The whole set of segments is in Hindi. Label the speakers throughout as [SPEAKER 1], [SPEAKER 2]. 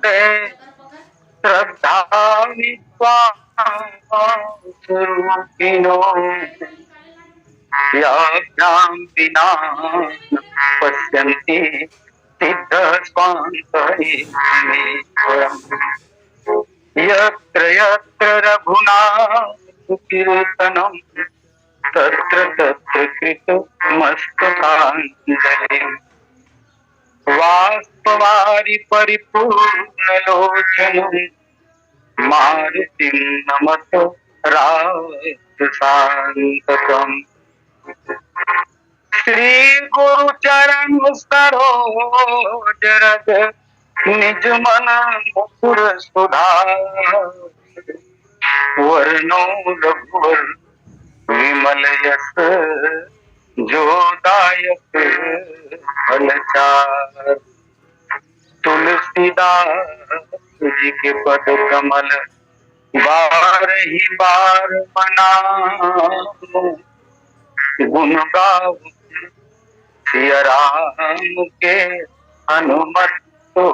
[SPEAKER 1] है श्रद्धा विश्वास रूपिणो याभ्यां विना पश्यन्ति सिद्ध स्वान्तरेश्वरम् यत्र यत्र रघुनाथ कीर्तनम् तत्र तत्र कृतमस्तकाञ्जलिम् वाष्पवारि परिपूर्णलोचनम् मारुतिं नमत राजसान्तकम् श्री गुरु चरण सरोज रज निज मन मुकुर सुधार वर्णो रघुवर विमल यस जोदायक फलचार तुलसीदास जी के पद कमल बार ही बार मनाओ गुण गाओ सिया राम के हनुमत हो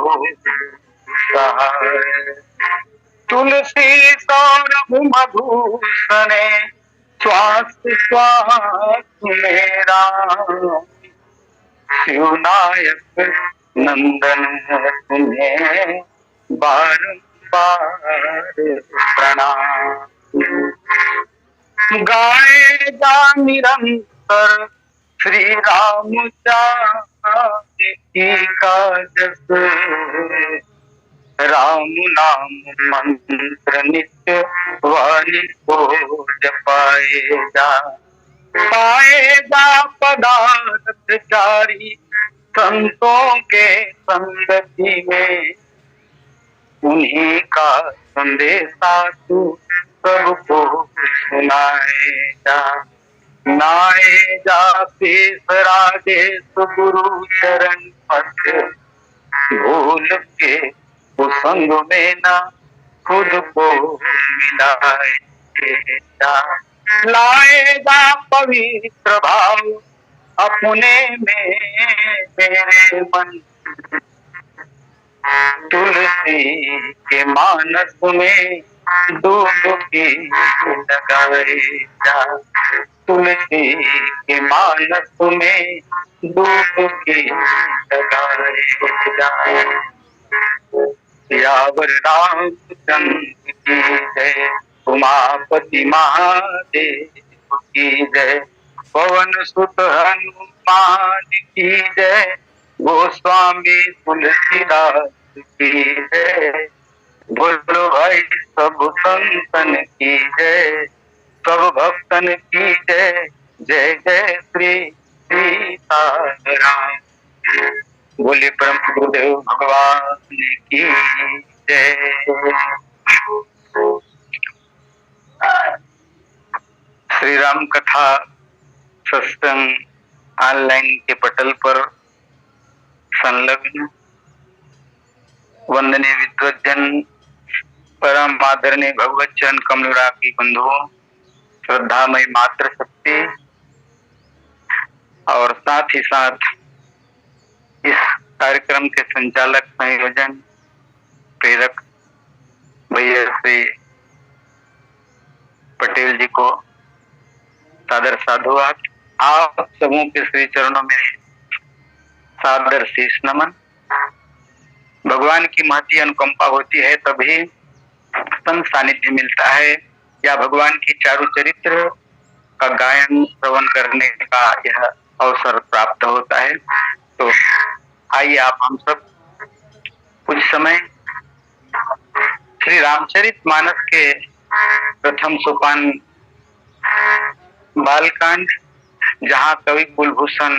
[SPEAKER 1] सहाय तुलसी सौरभ मधुसने श्वास श्वास मेरा शिवनायक नंदन तुम्हें बारंबार प्रणाम गाएगा निरंतर श्री राम जानकी का जस राम नाम मंत्र नित्य वाणी को जपाएगा पाएगा पदार्थ चारी संतों के संगति में उन्हीं का संदेशा तू सबको सुनाएगा नाएगा शेष राजेश गुरु चरण पथ भूल के उस संग में ना खुद को मिलाएगा लाएगा पवित्र भाव अपने में मेरे मन तुलसी के मानस में डुबकी लगाएगा तुलसी के मानस में डुबकी लगाएगा यावर रामचंद्र की जय उमापति महादेव की जय पवन सुत हनुमान की जय गोस्वामी तुलसीदास की जय बोलो भाई सब संतन की जय सब भक्तन की जय जय जय श्री सीताराम बोले परम गुरुदेव भगवान की जय। श्री राम कथा सत्संग ऑनलाइन के पटल पर संलग्न वंदनीय विद्वजन परम आदरणीय भगवत चरण कमलरागी बंधुओं श्रद्धामय मात्र शक्ति और साथ ही साथ इस कार्यक्रम के संचालक संयोजन प्रेरक भैया श्री पटेल जी को सादर साधुवाद आप सबों के श्री चरणों में सादर शीश नमन। भगवान की महती अनुकंपा होती है तभी संत सानिध्य मिलता है या भगवान की चारु चरित्र का गायन श्रवण करने का यह अवसर प्राप्त होता है। तो आइए आप हम सब कुछ समय श्री रामचरित मानस के प्रथम सोपान बालकांड जहाँ कवि कुलभूषण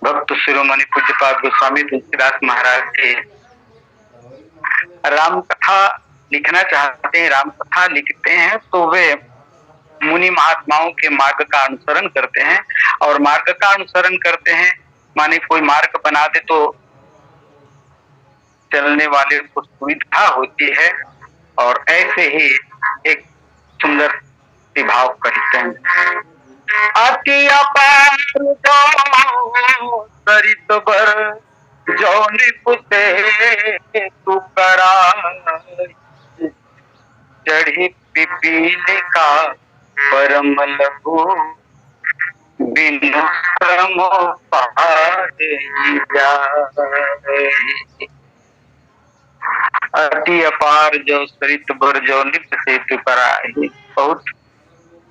[SPEAKER 1] भक्त शिरोमणि पूज्यपाद गोस्वामी तुलसीदास महाराज के राम कथा लिखना चाहते हैं, राम कथा लिखते हैं तो वे मुनि महात्माओं के मार्ग का अनुसरण करते हैं और मार्ग का अनुसरण करते हैं माने कोई मार्ग बना दे तो चलने वाले को सुविधा होती है और ऐसे ही एक सुंदर भाव कहते हैं अति अपार सरित बर जौनि पुते तू करा चढ़ी पिपीलिका परम लघु बिनु श्रम पाहि जाय। अति अपार जो सरित भर जो नित सेतु कराहि। बहुत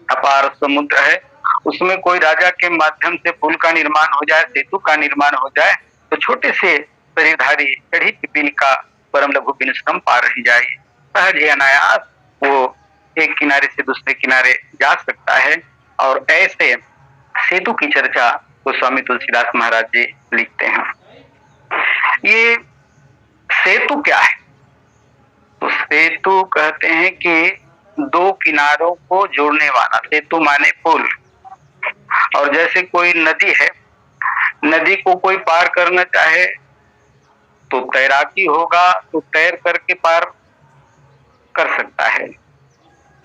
[SPEAKER 1] अपार समुद्र है, उसमें कोई राजा के माध्यम से पुल का निर्माण हो जाए, सेतु का निर्माण हो जाए, तो छोटे से शरीरधारी चढ़ी पिपीलिका परम लघु बिनु श्रम पार ही जाए। सहज ही अनायास वो एक किनारे से दूसरे किनारे जा सकता है। और ऐसे सेतु की चर्चा तो स्वामी तुलसीदास महाराज जी लिखते हैं। ये सेतु क्या है? तो सेतु कहते हैं कि दो किनारों को जोड़ने वाला, सेतु माने पुल। और जैसे कोई नदी है, नदी को कोई पार करना चाहे तो तैराकी होगा तो तैर करके पार कर सकता है।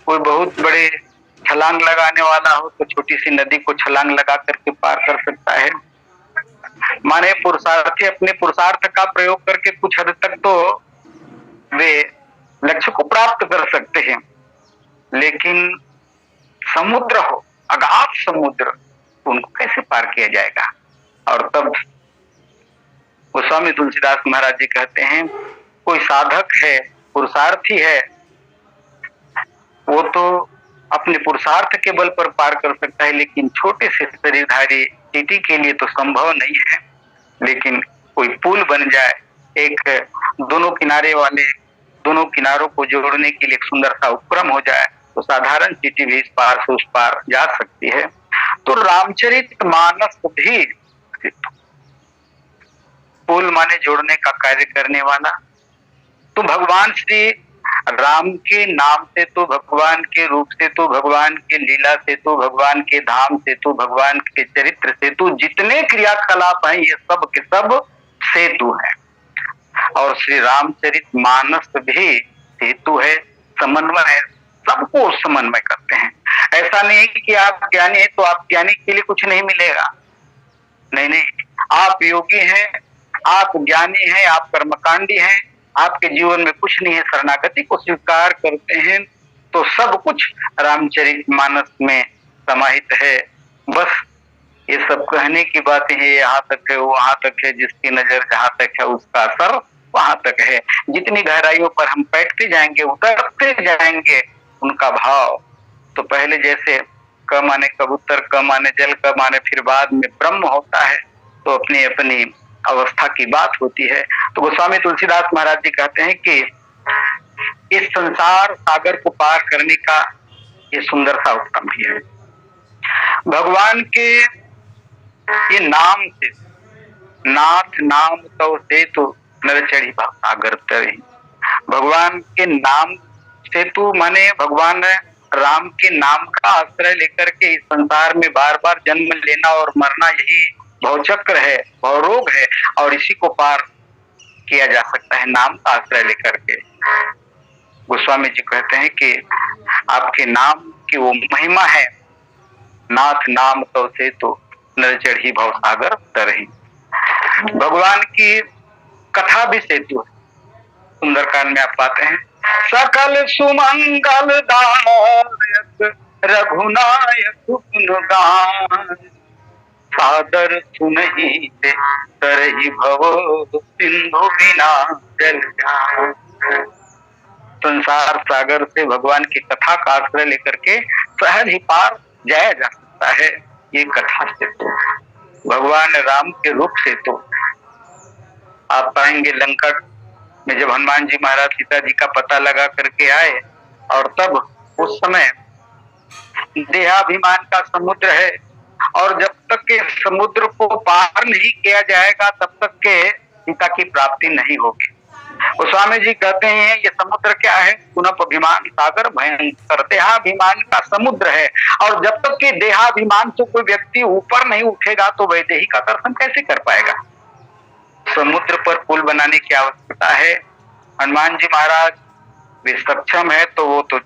[SPEAKER 1] कोई बहुत बड़े छलांग लगाने वाला हो तो छोटी सी नदी को छलांग लगा करके पार कर सकता है। माने पुरुषार्थी अपने पुरुषार्थ का प्रयोग करके कुछ हद तक तो वे लक्ष्य को प्राप्त कर सकते हैं, लेकिन समुद्र हो, अगाध समुद्र, उनको कैसे पार किया जाएगा? और तब गोस्वामी तुलसीदास महाराज जी कहते हैं, कोई साधक है, पुरुषार्थी है, वो तो अपने पुरुषार्थ के बल पर पार कर सकता है, लेकिन छोटे से शरीरधारी चींटी के लिए तो संभव नहीं है। लेकिन कोई पुल बन जाए, एक दोनों किनारे वाले, दोनों किनारों को जोड़ने के लिए एक सुंदर सा उपक्रम हो जाए, तो साधारण चींटी भी इस पार से उस पार जा सकती है। तो रामचरितमानस भी पुल माने जोड़ने का कार्य करने वाला। तो भगवान श्री राम के नाम से तो, भगवान के रूप से तो, भगवान के लीला से तो, भगवान के धाम से तो, भगवान के चरित्र से तो, जितने क्रियाकलाप हैं ये सब के सब सेतु है। और श्री रामचरितमानस भी सेतु है, समन्वय है, सबको समन्वय करते हैं। ऐसा नहीं कि आप ज्ञानी है तो आप ज्ञानी के लिए कुछ नहीं मिलेगा, नहीं नहीं, आप योगी हैं, आप ज्ञानी हैं, आप कर्मकांडी हैं, आपके जीवन में कुछ नहीं है, शरणागति को स्वीकार करते हैं तो सब कुछ रामचरितमानस में समाहित है। बस ये सब कहने की बातें हैं, यहाँ तक है, वहां तक है, जिसकी नजर जहां तक है उसका असर वहां तक है। जितनी गहराइयों पर हम बैठते जाएंगे, उतरते जाएंगे, उनका भाव तो पहले जैसे क माने कबूतर, क माने जल, क माने फिर बाद में ब्रह्म होता है, तो अपनी अपनी अवस्था की बात होती है। तो गोस्वामी तुलसीदास महाराज जी कहते हैं कि इस संसार सागर को पार करने का ये सुंदर सा उत्तम ही है। भगवान के ये नाम से, नाथ नाम तो सेतु नर चढ़ी सागर तरी। भगवान के नाम सेतु माने भगवान राम के नाम का आश्रय लेकर के इस संसार में बार बार जन्म लेना और मरना, यही भवचक्र है, भवरोग है, और इसी को पार किया जा सकता है नाम का आश्रय लेकर के। गोस्वामी जी कहते हैं कि आपके नाम की वो महिमा है, नाथ नाम तो सेतु नर चढ़ी भव सागर तरही। भगवान की कथा भी सेतु है। सुंदरकांड में आप पाते हैं, सकल सुमंगल दायक रघुनायक गुणगान, सादर सुनहि ते तरहि भव सिंधु बिना जल जान। संसार सागर से भगवान की कथा का आश्रय लेकर के सहज ही पार जाया जा सकता है। ये कथा से तो भगवान राम के रूप से तो आप पाएंगे लंका में जब हनुमान जी महाराज सीता जी का पता लगा करके आए, और तब उस समय देहाभिमान का समुद्र है, और जब तक के समुद्र को पार नहीं किया जाएगा तब तक के सीता की प्राप्ति नहीं होगी। गोस्वामी जी कहते हैं ये समुद्र क्या है? पुनःअभिमान सागर भयंकर, देहाभिमान का समुद्र है। और जब तक के देहाभिमान से कोई व्यक्ति ऊपर नहीं उठेगा तो वैदेही का दर्शन कैसे कर पाएगा? समुद्र पर पुल बनाने की आवश्यकता है। हनुमान जी महाराज वे सक्षम है तो वो तो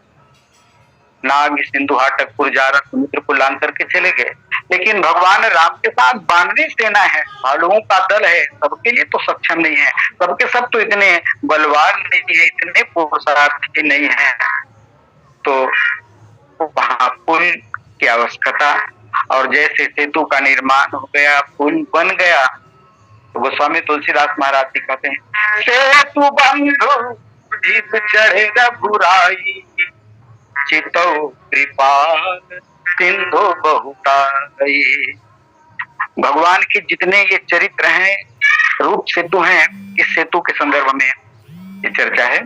[SPEAKER 1] नाग सिंधु हाटकपुर जा रहा समुद्र को लांग करके चले गए, लेकिन भगवान राम के साथ बानरी सेना है, भालुओं का दल है, सबके लिए तो सक्षम नहीं है, सबके सब तो इतने बलवान नहीं है, इतने पुरुषार्थी नहीं है। तो वहां पुल की आवश्यकता, और जैसे सेतु का निर्माण हो गया, पुल बन गया, तो गोस्वामी तुलसीदास महाराज जी कहते हैं, सेतु बंधु जीत चढ़े रघुराई, चितौ कृपाल सिंधु बहुताई। भगवान के जितने ये चरित्र हैं, रूप सेतु हैं, इस सेतु के संदर्भ में ये चर्चा है।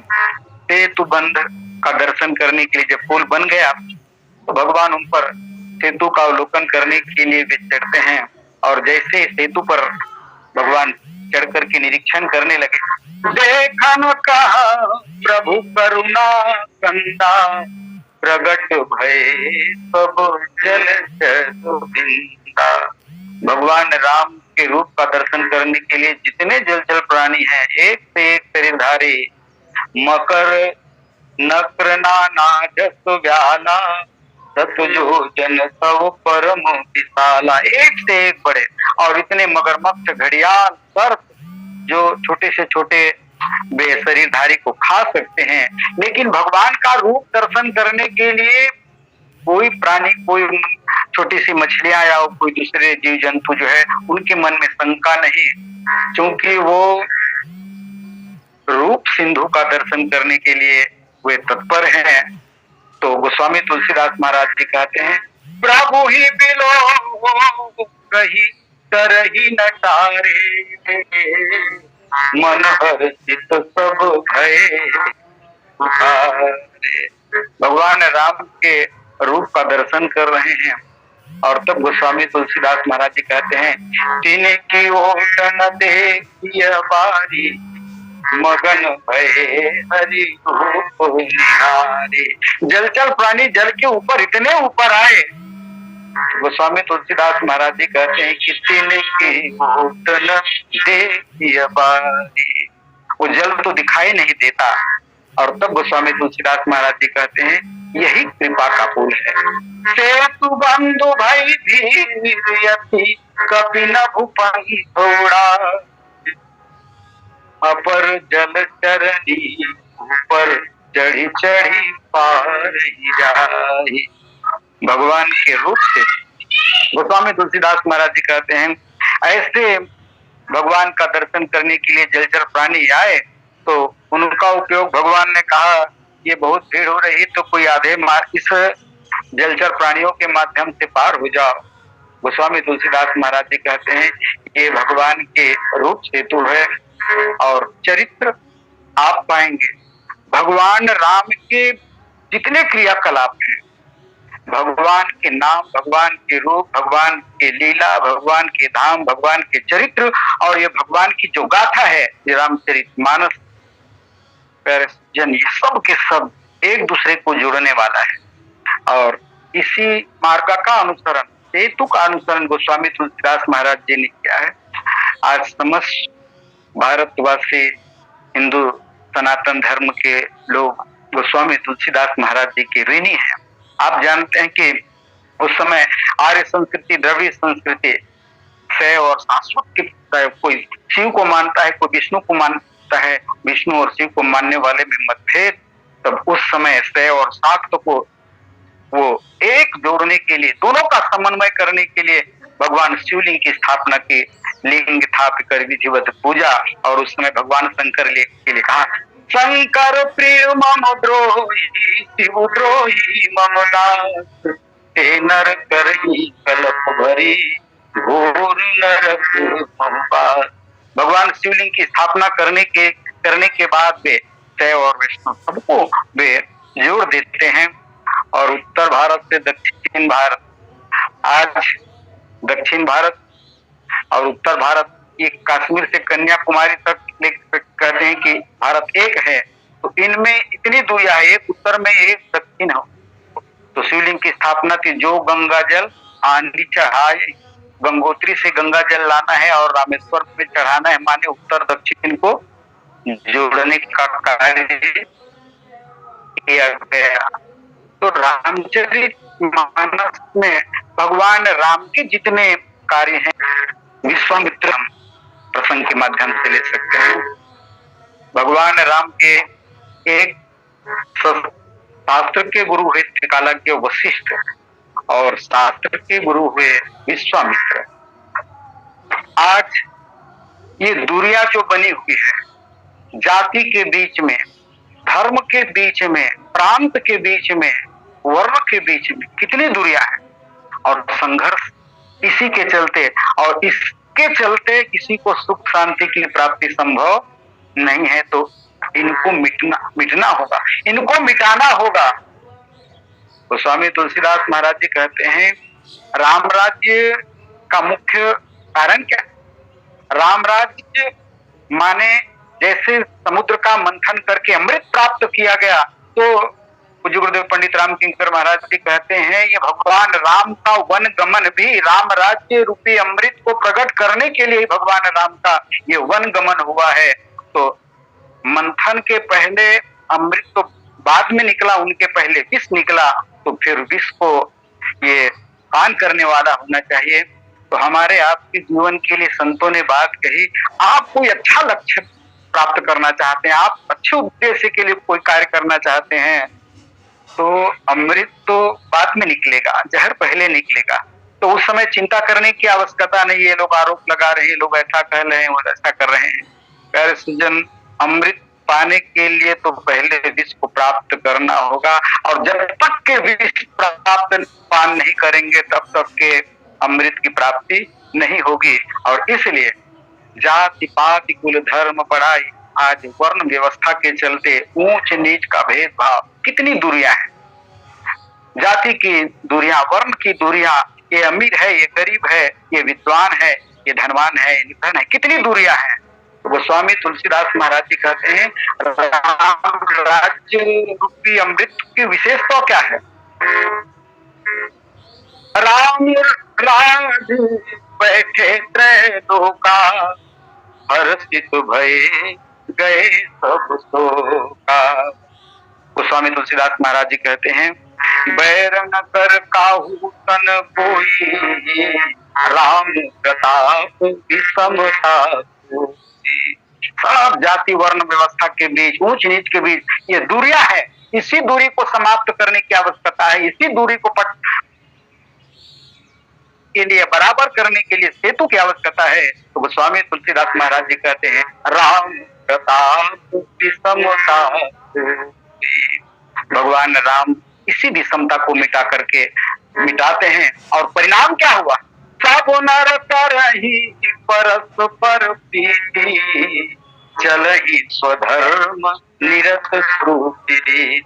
[SPEAKER 1] सेतु बंध का दर्शन करने के लिए जब पुल बन गया तो भगवान उन पर सेतु का अवलोकन करने के लिए वे चढ़ते हैं, और जैसे सेतु पर भगवान चढ़ करके निरीक्षण करने लगे, देखन कहा प्रभु करुणा कंदा, प्रगट भय सब जल बिंदा। भगवान राम के रूप का दर्शन करने के लिए जितने जलचर प्राणी हैं, एक से एक शरीरधारी, मकर नक्र नाना जस व्याला, सतजो जन सब परम विशाला। एक से एक बड़े, और इतने मगरमच्छ, घड़ियाल, सर्प जो छोटे से छोटे बेशरीरधारी को खा सकते हैं, लेकिन भगवान का रूप दर्शन करने के लिए कोई प्राणी, कोई छोटी सी मछलियां या कोई दूसरे जीव जंतु जो है, उनके मन में शंका नहीं, क्योंकि वो रूप सिंधु का दर्शन करने के लिए वे तत्पर हैं। तो गोस्वामी तुलसीदास महाराज जी कहते हैं, प्रभु ही बिलो कही तरही न टारे, मन हर्षित सब भय हारे। भगवान राम के रूप का दर्शन कर रहे हैं, और तब गोस्वामी तुलसीदास महाराज जी कहते हैं, तिनकी ओट न देखिय बारी, मगन भये हरि रूप निहारे। जलचर प्राणी जल के ऊपर इतने ऊपर आए, गोस्वामी तुलसीदास महाराज जी कहते हैं कि तिनकी ओट न देखिय बारी, वो जल तो दिखाई नहीं देता। और तब गोस्वामी तुलसीदास महाराज जी कहते हैं, यही कृपा का पुल है। सेतु बंधु भई धीर यति, कपि न भूपन थोड़ा, अपर जल चरणी ऊपर चढ़ी चढ़ी पार ही जाए। भगवान के रूप से गोस्वामी तुलसीदास महाराज जी कहते हैं, ऐसे भगवान का दर्शन करने के लिए जलचर प्राणी आए, तो उनका उपयोग भगवान ने कहा, ये बहुत भीड़ हो रही, तो कोई आधे मार्ग इस जलचर प्राणियों के माध्यम से पार हो जाओ। गोस्वामी तुलसीदास महाराज जी कहते हैं, ये भगवान के रूप सेतु है, और चरित्र आप पाएंगे। भगवान राम के जितने क्रियाकलाप हैं, भगवान के नाम, भगवान के रूप, भगवान के लीला, भगवान के धाम, भगवान के चरित्र, और ये भगवान की जो गाथा है, ये रामचरितमानस जन, ये सब के सब एक दूसरे को जोड़ने वाला है। और इसी मार्ग का अनुसरण, सेतु का अनुसरण गोस्वामी तुलसीदास महाराज जी ने किया है। आज समस्त भारतवासी, हिंदू सनातन धर्म के लोग गोस्वामी तुलसीदास महाराज जी के ऋणी हैं। आप जानते हैं कि उस समय आर्य संस्कृति, द्रविड़ संस्कृति से और शाश्वत की, कोई शिव को मानता है, कोई विष्णु को मानता है, विष्णु और शिव को मानने वाले में मतभेद। तब उस समय से और शाक्त को वो एक जोड़ने के लिए, दोनों का समन्वय करने के लिए भगवान शिवलिंग की स्थापना की, लिंग स्थापित कर विधिवत पूजा। और उस समय भगवान शंकर के लिए कहा, शंकर प्रिय मम द्रोही, शिव द्रोही मम नाथ, हे नर करही कल्प भरी, घोर नरक मम पास। भगवान शिवलिंग की स्थापना करने के बाद वे शैव और वैष्णव सबको वे जोड़ देते हैं। और उत्तर भारत से दक्षिण भारत, आज दक्षिण भारत और उत्तर भारत, ये कश्मीर से कन्याकुमारी तक कहते हैं कि भारत एक है, तो इनमें इतनी दूरियां है, एक उत्तर में एक दक्षिण हो। तो शिवलिंग की स्थापना थी, जो गंगा जल आंधी चढ़ाए, गंगोत्री से गंगा जल लाना है और रामेश्वर में चढ़ाना है, माने उत्तर दक्षिण को जोड़ने का कार्य किया गया। तो रामचरित मानस में भगवान राम के जितने कार्य हैं विश्वामित्र प्रसंग के माध्यम से ले सकते हैं। भगवान राम के एक शास्त्र के गुरु हुए त्रिकालज्ञ वशिष्ठ और शास्त्र के गुरु हुए विश्वामित्र। आज ये दूरियां जो बनी हुई है जाति के बीच में, धर्म के बीच में, प्रांत के बीच में, वर्ण के बीच में कितनी दूरियां हैं और संघर्ष इसी के चलते, और इसके चलते किसी को सुख शांति की प्राप्ति संभव नहीं है। तो इनको मिटना होगा, इनको मिटाना होगा। तो स्वामी तुलसीदास महाराज जी कहते हैं राम राज्य का मुख्य कारण क्या है? राम राज्य माने जैसे समुद्र का मंथन करके अमृत प्राप्त किया गया, तो पूज्य गुरुदेव पंडित राम किंकर महाराज जी कहते हैं ये भगवान राम का वन गमन भी राम राज्य रूपी अमृत को प्रकट करने के लिए भगवान राम का ये वन गमन हुआ है। तो मंथन के पहले अमृत तो बाद में निकला, उनके पहले विष निकला, तो फिर विष को ये पान करने वाला होना चाहिए। तो हमारे आपके जीवन के लिए संतों ने बात कही, आप कोई अच्छा लक्ष्य प्राप्त करना चाहते हैं, आप अच्छे उद्देश्य के लिए कोई कार्य करना चाहते हैं, तो अमृत तो बाद में निकलेगा, जहर पहले निकलेगा। तो उस समय चिंता करने की आवश्यकता नहीं है। लोग आरोप लगा रहे हैं, लोग ऐसा कह रहे हैं, वो ऐसा कर रहे हैं। प्यारे सज्जन, अमृत पाने के लिए तो पहले विष को प्राप्त करना होगा, और जब तक के विष प्राप्त पान नहीं करेंगे तब तक के अमृत की प्राप्ति नहीं होगी। और इसलिए जाति पाति कुल धर्म पढ़ाई, आज वर्ण व्यवस्था के चलते ऊंच नीच का भेदभाव, कितनी दूरियां हैं, जाति की दूरियां, वर्ण की दूरियां, ये अमीर है, ये गरीब है, ये विद्वान है, ये धनवान है, ये निर्धन है, कितनी दूरियां हैं। तो गोस्वामी तुलसीदास महाराज जी कहते हैं राम राज्य रूपी अमृत की विशेषता क्या है? राम राज बैठे त्रैलोका, हर्षित भये गए सब शोका। गोस्वामी तुलसीदास महाराज जी कहते हैं बैर न कर काहू तन कोई, राम प्रताप विषमता कोई। सब जाति वर्ण व्यवस्था के बीच, ऊंच नीच के बीच ये दूरियां है, इसी दूरी को समाप्त करने की आवश्यकता है, इसी दूरी को के लिए बराबर करने के लिए सेतु की आवश्यकता है। तो गोस्वामी तुलसीदास महाराज जी कहते हैं राम प्रताप विषमता कोई। भगवान राम इसी विषमता को मिटा करके मिटाते हैं, और परिणाम क्या हुआ? सब नर करहि परस्पर प्रीति, चलहि स्वधर्म निरत श्रुति।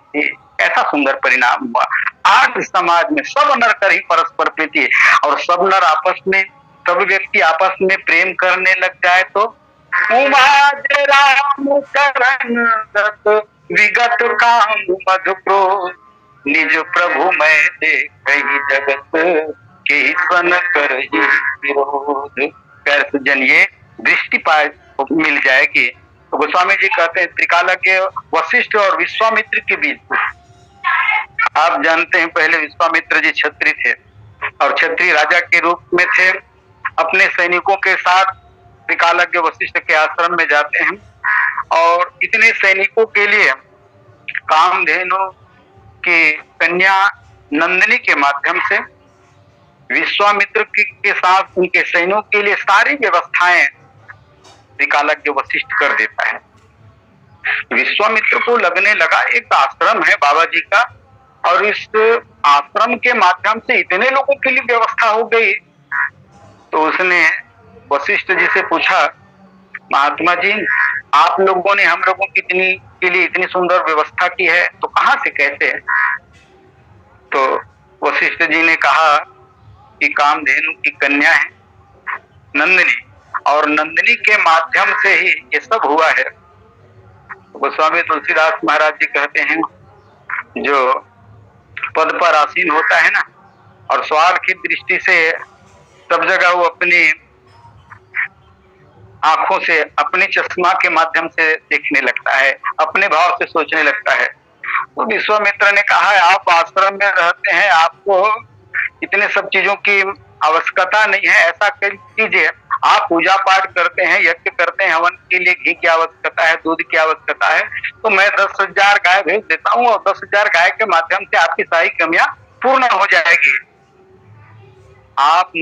[SPEAKER 1] ऐसा सुंदर परिणाम हुआ। आज समाज में सब नर कर ही परस्पर प्रीति, और सब नर आपस में, सब व्यक्ति आपस में प्रेम करने लग जाए तो उमाज राम करण दत, विगत काम मधु क्रोध, निज प्रभु मैं देखहि जगत, के सन करहि विरोध। प्यारे सज्जन, ये दृष्टि पाए मिल जाएगी। तो गोस्वामी जी कहते हैं त्रिकालज्ञ वशिष्ठ और विश्वामित्र के बीच, आप जानते हैं पहले विश्वामित्र जी क्षत्रिय थे और क्षत्रिय राजा के रूप में थे। अपने सैनिकों के साथ त्रिकालज्ञ वशिष्ठ के आश्रम में जाते हैं, और इतने सैनिकों के लिए कामधेनु की कन्या नंदिनी के माध्यम से विश्वामित्र के साथ उनके सैनिकों के लिए सारी व्यवस्थाएं त्रिकालज्ञ वशिष्ठ कर देता है। विश्वामित्र को लगने लगा एक आश्रम है बाबा जी का, और इस आश्रम के माध्यम से इतने लोगों के लिए व्यवस्था हो गई। तो उसने वशिष्ठ जी से पूछा, महात्मा जी आप लोगों ने हम लोगों के लिए इतनी सुंदर व्यवस्था की है, तो कहाँ से, कैसे? तो वशिष्ठ जी ने कहा कि कामधेनु की कन्या है नंदिनी, और नंदिनी के माध्यम से ही ये सब हुआ है। गोस्वामी तुलसीदास महाराज जी कहते हैं जो पद पर आसीन होता है ना, और स्वार्थ की दृष्टि से सब जगह वो अपनी आंखों से, अपने चश्मा के माध्यम से देखने लगता है, अपने भाव से सोचने लगता है। तो विश्वामित्र ने कहा आप आश्रम में रहते हैं, आपको इतने सब चीजों की आवश्यकता नहीं है। ऐसा कीजिए, आप पूजा पाठ करते हैं, यज्ञ करते हैं, हवन के लिए घी की आवश्यकता है, दूध की आवश्यकता है, तो मैं 10,000 गाय भेज देता हूँ और 10,000 गाय के माध्यम से आपकी सारी कमियां पूर्ण हो जाएगी। आप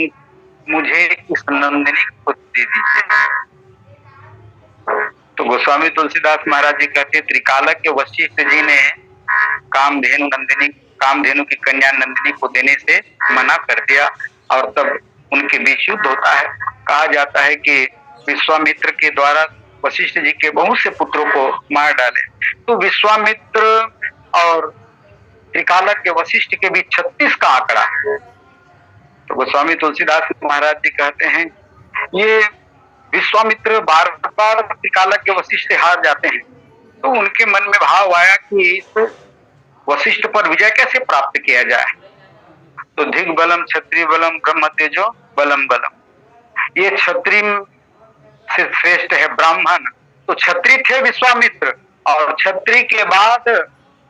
[SPEAKER 1] मुझे इस नंदिनी को दे दीजिए। तो गोस्वामी तुलसीदास महाराज जी कहते, त्रिकालज्ञ के वशिष्ठ जी ने कामधेनु की कन्या नंदिनी को देने से मना कर दिया और तब उनके बीच युद्ध होता है। कहा जाता है कि विश्वामित्र के द्वारा वशिष्ठ जी के बहुत से पुत्रों को मार डाले। तो विश्वामित्र और त्रिकालज्ञ वशिष्ठ के बीच 36 का आंकड़ा है। तो गोस्वामी तुलसीदास महाराज जी कहते हैं, ये विश्वामित्र बार बार त्रिकालज्ञ वशिष्ठ से हार जाते हैं, तो उनके मन में भाव आया कि इस वशिष्ठ पर विजय कैसे प्राप्त किया जाए। तो धिक बलम क्षत्रिय बलम ब्रह्म तेजो बलम बलम, ये क्षत्रिय से श्रेष्ठ है ब्राह्मण। तो क्षत्रिय थे विश्वामित्र और क्षत्रिय के बाद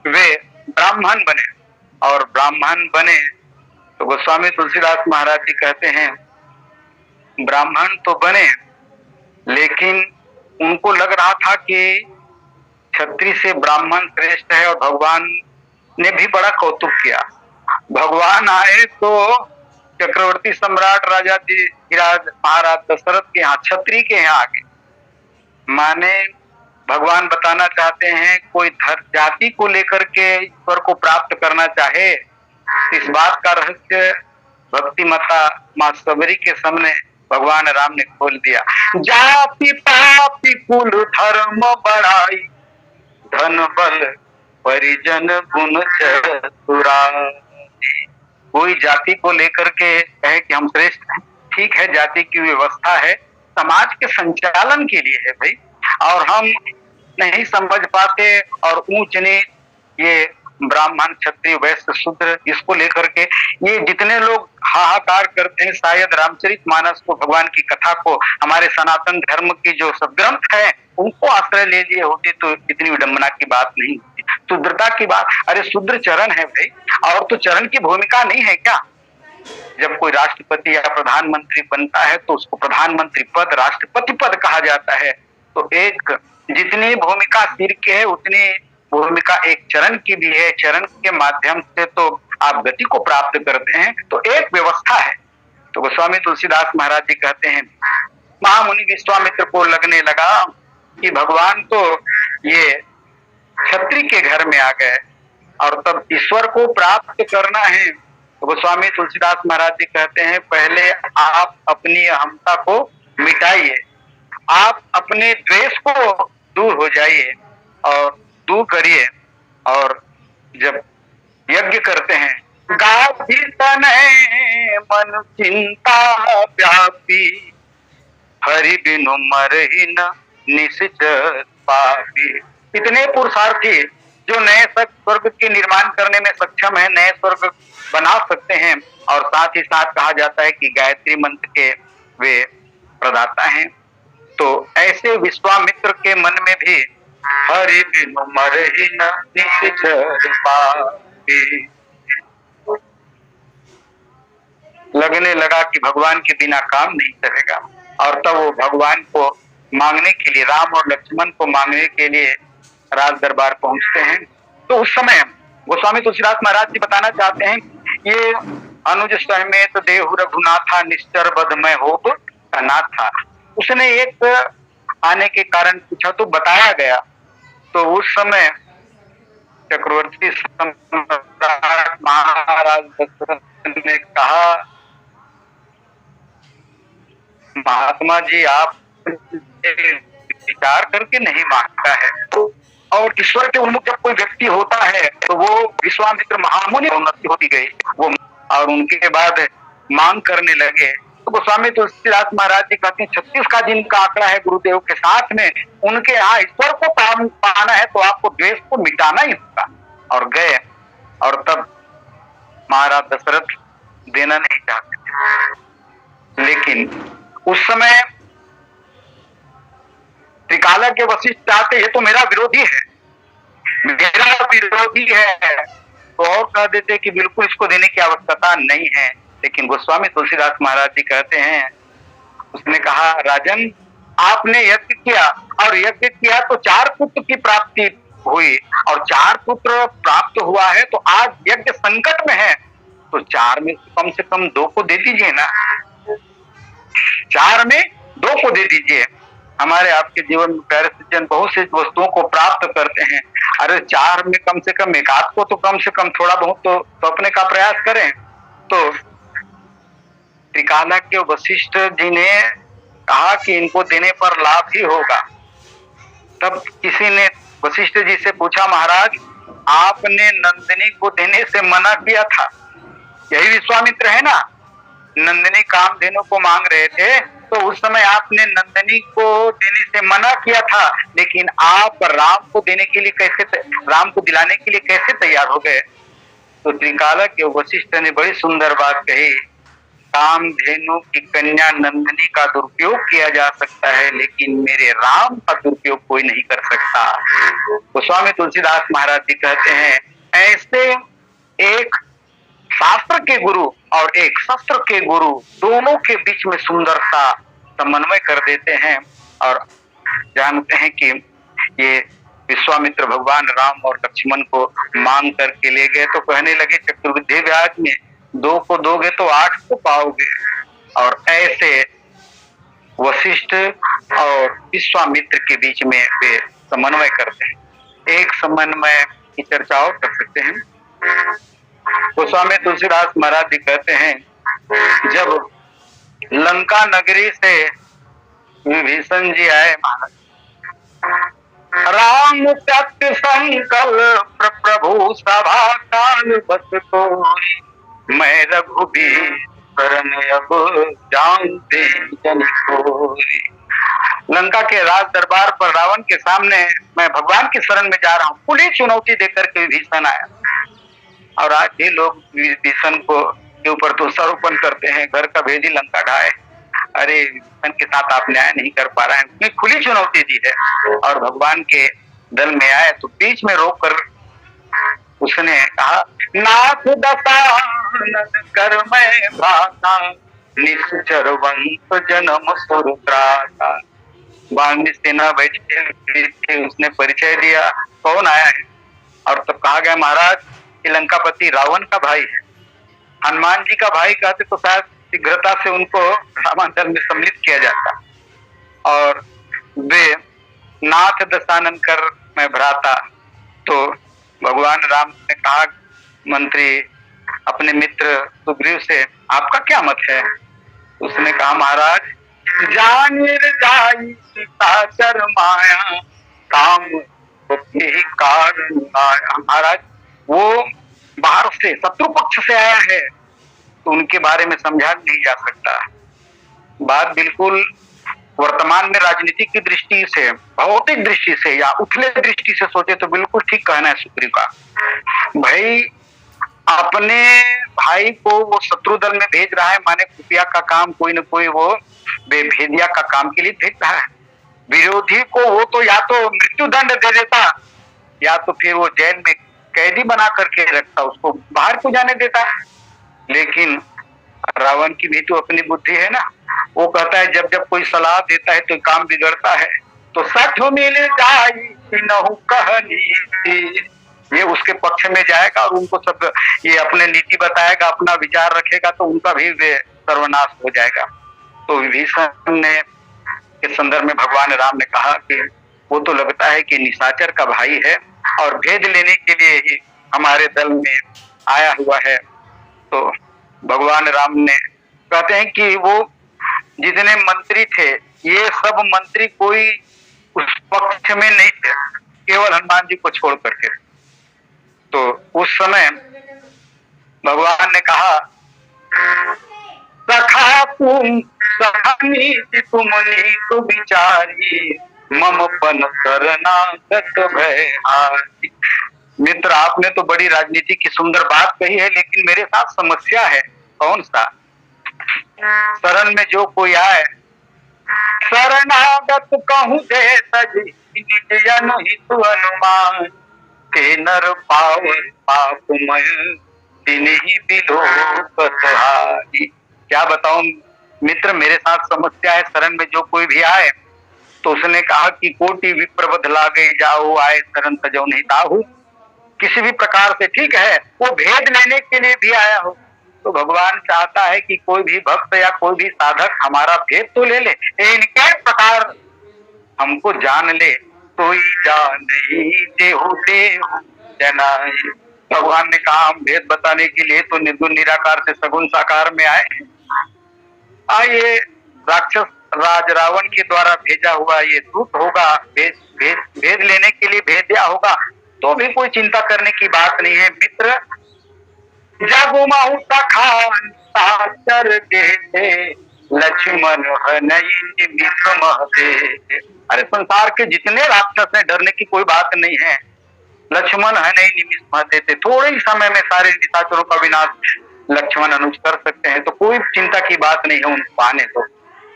[SPEAKER 1] वे ब्राह्मण बने और ब्राह्मण बने। तो गोस्वामी तुलसीदास महाराज जी कहते हैं, ब्राह्मण तो बने लेकिन उनको लग रहा था कि क्षत्रिय से ब्राह्मण श्रेष्ठ है और भगवान ने भी बड़ा कौतुक किया। भगवान आए तो चक्रवर्ती सम्राट राजा धीराज महाराज दशरथ के यहाँ, क्षत्रिय के यहाँ आगे। माने भगवान बताना चाहते हैं, कोई जाति को लेकर के ईश्वर को प्राप्त करना चाहे, इस बात का रहस्य भक्ति माता मां सबरी के सामने भगवान राम ने खोल दिया। जाति पापी कुल धर्म बढ़ाई, धन बल परिजन गुण चतुराई। कोई जाति को लेकर के कहे कि हम श्रेष्ठ हैं, ठीक है, जाति की व्यवस्था है, समाज के संचालन के लिए है भाई, और हम नहीं समझ पाते और ऊंच नीच, ये ब्राह्मण क्षत्रिय वैश्य शूद्र, इसको लेकर के ये जितने लोग हाहाकार करते हैं, शायद रामचरितमानस को, भगवान की कथा को, हमारे सनातन धर्म की जो सदग्रंथ है उनको आश्रय ले लिए होते तो इतनी विडंबना की बात नहीं होती, शुद्रता की बात। अरे शूद्र चरण है भाई, और तो चरण की भूमिका नहीं है क्या? जब कोई राष्ट्रपति या प्रधानमंत्री बनता है तो उसको प्रधानमंत्री पद, राष्ट्रपति पद कहा जाता है। तो एक जितनी भूमिका सिर के है उतनी भूमिका एक चरण की भी है। चरण के माध्यम से तो आप गति को प्राप्त करते हैं, तो एक व्यवस्था है। तो गोस्वामी तुलसीदास महाराज जी कहते हैं, महामुनि विश्वामित्र को लगने लगा कि भगवान तो ये क्षत्रिय के घर में आ गए और तब ईश्वर को प्राप्त करना है। तो गोस्वामी तुलसीदास महाराज जी कहते हैं, पहले आप अपनी अहमता को मिटाइए, आप अपने द्वेष को दूर हो जाइए और दूर करिए। और जब यज्ञ करते हैं, गाभितन है मन चिंता व्यापी, हरि बिनु मरहि न निश्चर पापी। इतने पुरुषार्थी जो नए स्वर्ग के निर्माण करने में सक्षम है, नए स्वर्ग बना सकते हैं, और साथ ही साथ कहा जाता है कि गायत्री मंत्र के वे प्रदाता हैं। तो ऐसे विश्वामित्र के मन में भी हरि बिनु मरहि न निश्चर पापी लगने लगा कि भगवान के बिना काम नहीं चलेगा। और तब वो भगवान को मांगने के लिए, राम और लक्ष्मण को मांगने के लिए राज दरबार पहुंचते हैं। तो उस समय गोस्वामी तुलसीदास महाराज जी बताना चाहते हैं, ये अनुज समेत देहु रघुनाथा निश्चर बधमय होप का था। उसने एक आने के कारण पूछा तो बताया गया। तो उस समय चक्रवर्ती सम्राट महाराज दशरथ ने कहा, महात्मा जी आप विचार करके नहीं मांगता है। और ईश्वर के उन्मुख जब कोई व्यक्ति होता है तो वो विश्वामित्र महामुनि उन्नति होती गई वो, और उनके बाद मांग करने लगे। तो गोस्वामी तुलसीदास महाराज जी कहते हैं, 36 का जिनका आंकड़ा है गुरुदेव के साथ में, उनके यहाँ ईश्वर को पाना है तो आपको द्वेष को मिटाना ही होगा। और गए, और तब महाराज दशरथ देना नहीं चाहते थे, लेकिन उस समय त्रिकालज्ञ वशिष्ठ चाहते, ये तो मेरा विरोधी है, मेरा विरोधी है, तो और कह देते कि बिल्कुल इसको देने की आवश्यकता नहीं है। लेकिन गोस्वामी तुलसीदास महाराज जी कहते हैं, उसने कहा राजन आपने यज्ञ किया और यज्ञ किया तो 4 पुत्र की प्राप्ति हुई और 4 पुत्र प्राप्त हुआ है तो आज यज्ञ संकट में है, तो 4 में से कम 2 को दे दीजिए ना, 4 में 2 को दे दीजिए। हमारे आपके जीवन में प्यारे सज्जन बहुत सी वस्तुओं को प्राप्त करते हैं, अरे 4 में कम से कम 1 आध को तो कम से कम थोड़ा बहुत तो अपने का प्रयास करें। तो त्रिकाला के वशिष्ठ जी ने कहा कि इनको देने पर लाभ ही होगा। तब किसी ने वशिष्ठ जी से पूछा, महाराज आपने नंदिनी को देने से मना किया था, यही विश्वामित्र है ना, नंदिनी कामधेनु को मांग रहे थे तो उस समय आपने नंदिनी को देने से मना किया था, लेकिन आप राम को देने के लिए राम को दिलाने के लिए कैसे तैयार हो गए। तो त्रिकाला के वशिष्ठ ने बड़ी सुंदर बात कही, कामधेनु की कन्या नंदिनी का दुरुपयोग किया जा सकता है लेकिन मेरे राम का दुरुपयोग कोई नहीं कर सकता। गोस्वामी तुलसीदास महाराज जी कहते हैं, ऐसे एक शास्त्र के गुरु और एक शस्त्र के गुरु दोनों के बीच में सुंदरता समन्वय कर देते हैं। और जानते हैं कि ये विश्वामित्र भगवान राम और लक्ष्मण को मांग करके ले गए तो कहने लगे चक्रवृद्धि ब्याज में 2 को दोगे तो 8 को पाओगे। और ऐसे वशिष्ठ और विश्वामित्र के बीच में वे समन्वय करते हैं। एक समन्वय की चर्चा और कर सकते हैं। गोस्वामी तुलसीदास महाराज जी कहते हैं, जब लंका नगरी से विभीषण जी आए महाराज, राम सत्य संकल्प प्रभु सभा काल बस कोई, मैं रघुबीर शरण अब जानते जन कोई। लंका के राज दरबार पर रावण के सामने मैं भगवान की शरण में जा रहा हूँ, खुली चुनौती देकर के विभीषण आया। और आज भी लोग विभीषण को के ऊपर दोषारोपण करते हैं, घर का भेदी लंका ढाए, अरे विभीषण के साथ आप न्याय नहीं कर पा रहे हैं, उसने खुली चुनौती दी है। और भगवान के दल में आए तो बीच में रोक कर उसने कहा, नाथ दशानन कर मैं भ्राता, निश्चर वंश जन्म सुरत्राता। वाल्मीकि सेना बैठे उसने परिचय दिया कौन आया है, और तब कहा गया महाराज कि लंकापति रावण का भाई है। हनुमान जी का भाई कहते तो शायद शीघ्रता से उनको रामांचल में सम्मिलित किया जाता। और वे नाथ दशानन कर मैं भ्राता, तो भगवान राम ने कहा मंत्री अपने मित्र सुग्रीव से, आपका क्या मत है। उसने कहा महाराज जानिर जाई सीता शर्माया, काम ही कारण आया। महाराज वो बाहर से शत्रु पक्ष से आया है तो उनके बारे में समझा नहीं जा सकता। बात बिल्कुल वर्तमान में राजनीतिक की दृष्टि से, भौतिक दृष्टि से या उथले दृष्टि से सोचे तो बिल्कुल ठीक कहना है सुग्रीव का। भाई अपने भाई को वो शत्रु दल में भेज रहा है, माने खुफिया का काम कोई न कोई वो भेदिया का काम के लिए भेज रहा है। विरोधी को वो तो या तो मृत्यु दंड दे देता या तो फिर वो जेल में कैदी बना करके रखता, उसको बाहर को जाने देता। लेकिन रावण की भी तो अपनी बुद्धि है ना, वो कहता है जब जब कोई सलाह देता है तो काम बिगड़ता है, तो सठ मिल जाई नहु कहनी, ये उसके पक्ष में जाएगा और उनको सब ये अपने नीति बताएगा, अपना विचार रखेगा तो उनका भी सर्वनाश हो जाएगा। तो विभीषण ने के संदर्भ में भगवान राम ने कहा कि वो तो लगता है कि निशाचर का भाई है और भेद लेने के लिए ही हमारे दल में आया हुआ है। तो भगवान राम ने कहते हैं कि वो जितने मंत्री थे ये सब मंत्री कोई उस पक्ष में नहीं थे, केवल हनुमान जी को छोड़ करके। तो उस समय भगवान ने कहा, सखा तुम सखनी तुम नीत विचारी, मम पन शरणागत भयहारी। मित्र आपने तो बड़ी राजनीति की सुंदर बात कही है, लेकिन मेरे साथ समस्या है। कौन सा? शरण में जो कोई आए, शरणागत कहूँ दे तजी निज अनुहित अनुमान, के नर पाव पापमय तिन्हि बिलोकत हारी। क्या बताऊं मित्र, मेरे साथ समस्या है, शरण में जो कोई भी आए तो उसने कहा कि कोटि विप्रबध लागे जाओ, आए शरण तजो नहीं ताहू। किसी भी प्रकार से ठीक है, वो भेद लेने के लिए भी आया हो तो भगवान चाहता है कि कोई भी भक्त या कोई भी साधक हमारा भेद तो ले ले, इनके प्रकार हमको जान ले। तो जान देहु देहु जनाए। भगवान ने कहा हम भेद बताने के लिए तो निर्गुण निराकार से सगुण साकार में आए। ये राक्षस राज रावण के द्वारा भेजा हुआ ये दूत होगा, भेद लेने के लिए भेजा होगा, तो भी कोई चिंता करने की बात नहीं है मित्र। जगु महु खान साचर के लक्ष्मण नहीं महते। अरे संसार के जितने राक्षस हैं डरने की कोई बात नहीं है, लक्ष्मण है नहीं निमिष महते थे। थोड़े ही समय में सारे निशाचरों का विनाश लक्ष्मण अनुज कर सकते हैं, तो कोई चिंता की बात नहीं है उनको आने दो।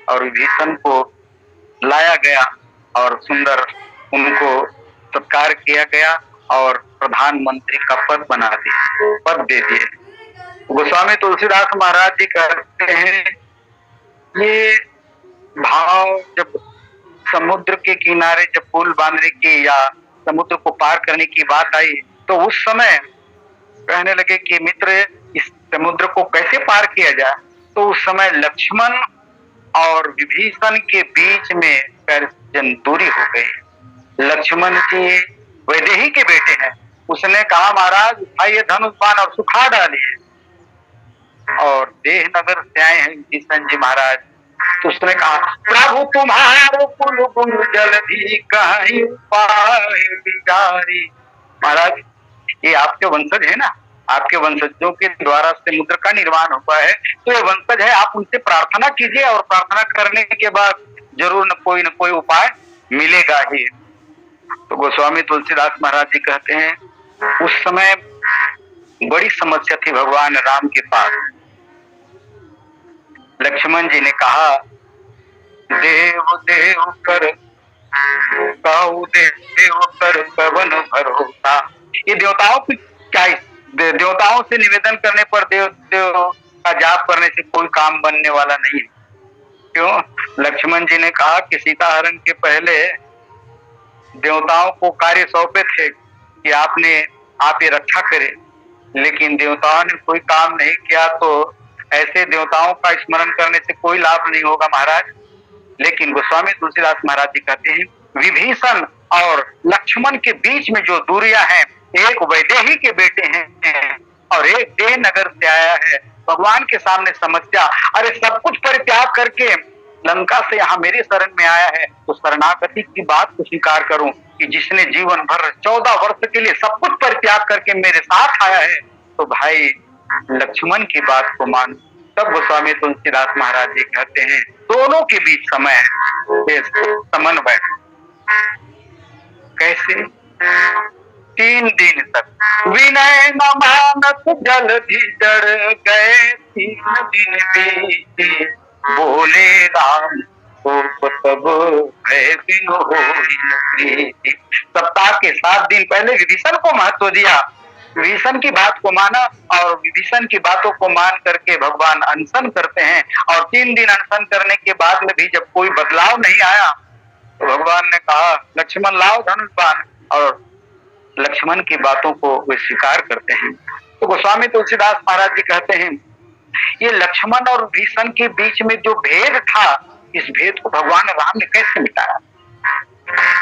[SPEAKER 1] और विभीषण को लाया गया और सुंदर उनको सत्कार किया गया और प्रधानमंत्री का पद दे दिए। गोस्वामी तुलसीदास महाराज जी कहते हैं ये भाव जब समुद्र के किनारे जब पुल बांधने की या समुद्र को पार करने की बात आई तो उस समय कहने लगे कि मित्र इस समुद्र को कैसे पार किया जाए। तो उस समय लक्ष्मण और विभीषण के बीच में दूरी हो गई। लक्ष्मण जी वैदेही के बेटे हैं, उसने कहा महाराज उठाइए धनुष बाण और सुखा डालिए। और देह नगर से आए हैं विभीषण जी महाराज, तो उसने कहा प्रभु तुम्हारो कुल गुण जलधि कहीं उपाय विचारी। महाराज ये आपके वंशज है ना, आपके वंशजों के द्वारा समुद्र का निर्माण हुआ है, तो ये वंशज है, आप उनसे प्रार्थना कीजिए और प्रार्थना करने के बाद जरूर न कोई उपाय मिलेगा ही। तो गोस्वामी तुलसीदास महाराज जी कहते हैं उस समय बड़ी समस्या थी भगवान राम के पास। लक्ष्मण जी ने कहा देव देव कर कहु देव कर कवन भरोसा। ये देवताओं की क्या, देवताओं से निवेदन करने पर देव का जाप करने से कोई काम बनने वाला नहीं है। क्यों? लक्ष्मण जी ने कहा कि सीता हरण के पहले देवताओं को कार्य सौंपे थे कि आप ये रक्षा करें, लेकिन देवताओं ने कोई काम नहीं किया, तो ऐसे देवताओं का स्मरण करने से कोई लाभ नहीं होगा महाराज। लेकिन गोस्वामी तुलसीदास महाराज जी कहते हैं विभीषण और लक्ष्मण के बीच में जो दूरियां हैं, एक वैदेही के बेटे हैं और एक देह नगर से आया है। भगवान के सामने समस्या, अरे सब कुछ परित्याग करके लंका से यहाँ मेरे शरण में आया है, तो शरणागति की बात को स्वीकार करूं कि जिसने जीवन भर 14 वर्ष के लिए सब कुछ परित्याग करके मेरे साथ आया है, तो भाई लक्ष्मण की बात को मान। तब गोस्वामी तुलसीदास महाराज जी कहते हैं दोनों के बीच समय है समन्वय। कैसे? 3 दिन तक विनय न मानस जलधि जड़ गए, 3 दिन बीते बोले राम को तब है बिन होई। सप्ताह के 7 दिन पहले विभीषण को महत्व दिया, विभीषण की बात को माना और विभीषण की बातों को मान करके भगवान अनशन करते हैं। और 3 दिन अनशन करने के बाद में भी जब कोई बदलाव नहीं आया तो भगवान ने कहा लक्ष्मण लाओ धनुष बाण, और लक्ष्मण की बातों को वे स्वीकार करते हैं। तो गोस्वामी तुलसीदास महाराज जी कहते हैं ये लक्ष्मण और विभीषण के बीच में जो भेद था, इस भेद को भगवान राम ने कैसे मिटाया।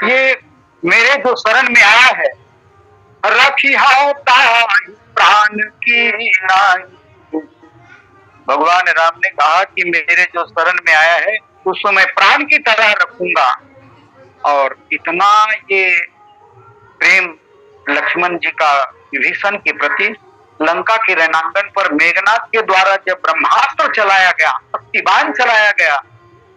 [SPEAKER 1] ये मेरे जो शरण में आया है रखी प्राण की नाई। भगवान राम ने कहा कि मेरे जो शरण में आया है उसको मैं प्राण की तरह रखूंगा। और इतना ये प्रेम लक्ष्मण जी का विभीषण के प्रति, लंका के रणांगन पर मेघनाथ के द्वारा जब ब्रह्मास्त्र चलाया गया, शक्तिबाण चलाया गया,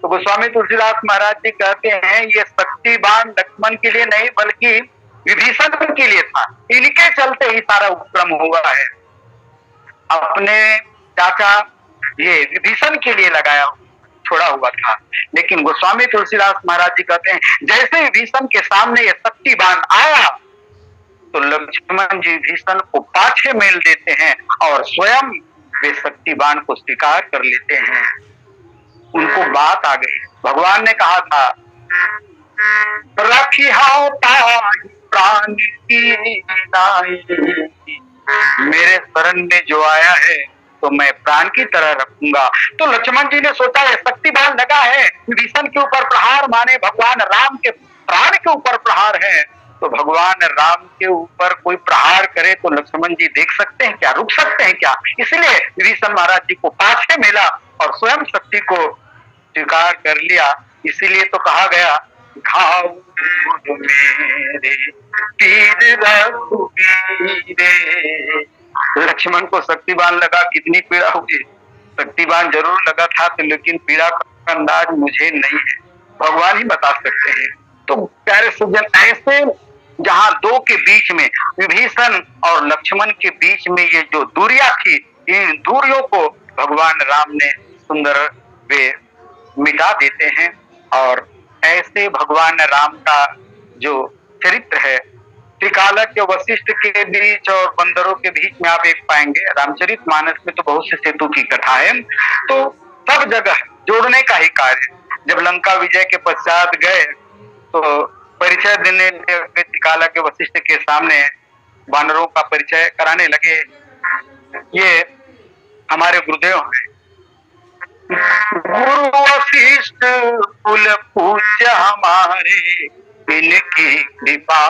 [SPEAKER 1] तो गोस्वामी तुलसीदास महाराज जी कहते हैं ये शक्तिबाण लक्ष्मण के लिए नहीं बल्कि विभीषण के लिए था। इनके चलते ही सारा उपक्रम हुआ है। अपने चाचा ये विभीषण के लिए लगाया छोड़ा हुआ था, लेकिन गोस्वामी तुलसीदास महाराज जी कहते हैं जैसे विभीषण के सामने ये शक्तिबाण आया तो लक्ष्मण जी भीषण को पाछे मेल देते हैं और स्वयं वे शक्तिबान को स्वीकार कर लेते हैं। उनको बात आ गई। भगवान ने कहा था, रखिया प्राण की नाई, मेरे शरण में जो आया है तो मैं प्राण की तरह रखूंगा। तो लक्ष्मण जी ने सोचा है शक्तिबान लगा है, विभीषण के ऊपर प्रहार माने भगवान राम के प्राण के ऊपर प्रहार है, तो भगवान राम के ऊपर कोई प्रहार करे तो लक्ष्मण जी देख सकते हैं क्या, रुक सकते हैं क्या? इसलिए विभीषण महाराज जी को पाछे मिला और स्वयं शक्ति को स्वीकार कर लिया। इसीलिए तो कहा गया, घाव मेरे तीर रघुबीरे। लक्ष्मण को शक्तिबान लगा, कितनी पीड़ा हुई। शक्तिबान जरूर लगा था तो, लेकिन पीड़ा का अंदाज मुझे नहीं है, भगवान ही बता सकते हैं। तो प्यारे सज्जन, ऐसे जहां दो के बीच में, विभीषण और लक्ष्मण के बीच में ये जो दूरियां थी, इन दूरियों को भगवान राम ने सुंदर वे मिटा देते हैं। और ऐसे भगवान राम का जो चरित्र है, त्रिकालज्ञ वशिष्ठ के बीच और बंदरों के बीच में आप एक पाएंगे। रामचरितमानस में तो बहुत से सेतु की कथा है, तो सब जगह जोड़ने का ही कार्य। जब लंका विजय के पश्चात गए तो परिचय देने त्रिकालज्ञ वशिष्ठ के सामने वानरों का परिचय कराने लगे। ये हमारे गुरुदेव हैं, गुरु वशिष्ठ कुल पूज्य हमारे, इनकी कृपा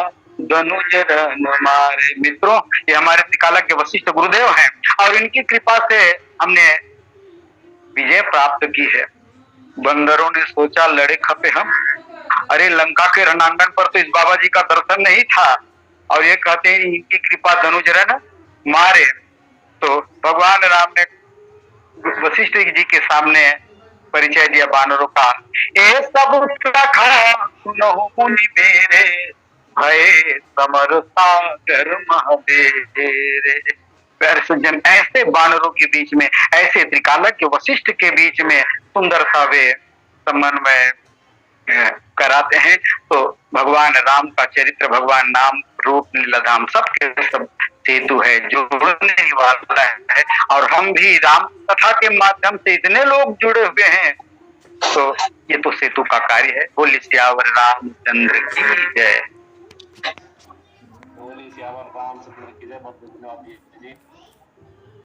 [SPEAKER 1] धनुज रन मारे। मित्रों, ये हमारे त्रिकालज्ञ वशिष्ठ गुरुदेव हैं और इनकी कृपा से हमने विजय प्राप्त की है। बंदरों ने सोचा लड़े खपे हम, अरे लंका के रणांगण पर तो इस बाबा जी का दर्शन नहीं था और ये कहते हैं इनकी कृपा धनुज रन मारे। तो भगवान राम ने वशिष्ठ जी के सामने परिचय दिया वानरों का, ए सब सुनहु मुनि मेरे, भय समर सागर महादेरे। प्यारे सज्जन, ऐसे वानरों के बीच में, ऐसे त्रिकालज्ञ वशिष्ठ के बीच में सुंदर सा वे समन्वय कराते हैं। तो भगवान राम का चरित्र, भगवान नाम रूप लीलाधाम सबके सब सेतु है, जोड़ने वाला है। और हम भी राम कथा के माध्यम से इतने लोग जुड़े हुए हैं, तो ये तो सेतु का कार्य है। बोलिए सियावर रामचंद्र की जय।
[SPEAKER 2] बोलिए सियावर रामचंद्र की जय।